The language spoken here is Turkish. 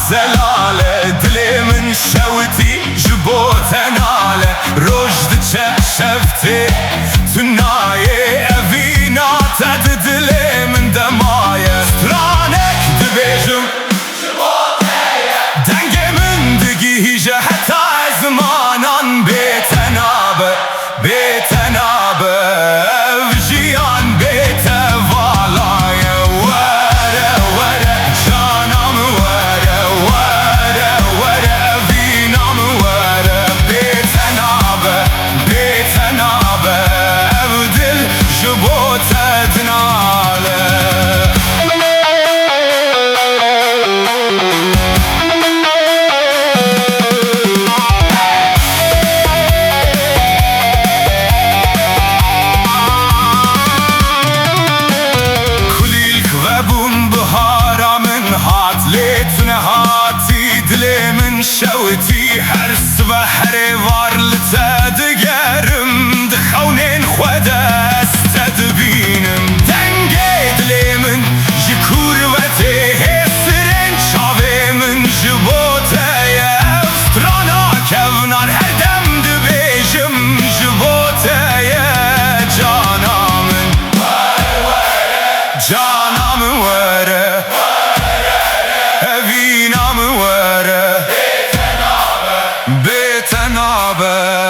zelale dilimin şevti jibo tenale rojdiçe şevti tünaye evina ted dilimin demaye stranek dibêjim jibo teye dengemin digîje heta zmanan bêtenabe bêtenabe ev jiyan bêtevalaye were were canam were dilimin şevti her svehre var lite digerim dixewnin xwedest tedbînim dengê dilimin ji kurvetê hêsirin çavê min ji bo te ye strana kevnar her dem dibêjim ji bo te ye cana min cana min were evîna min were bêtenabe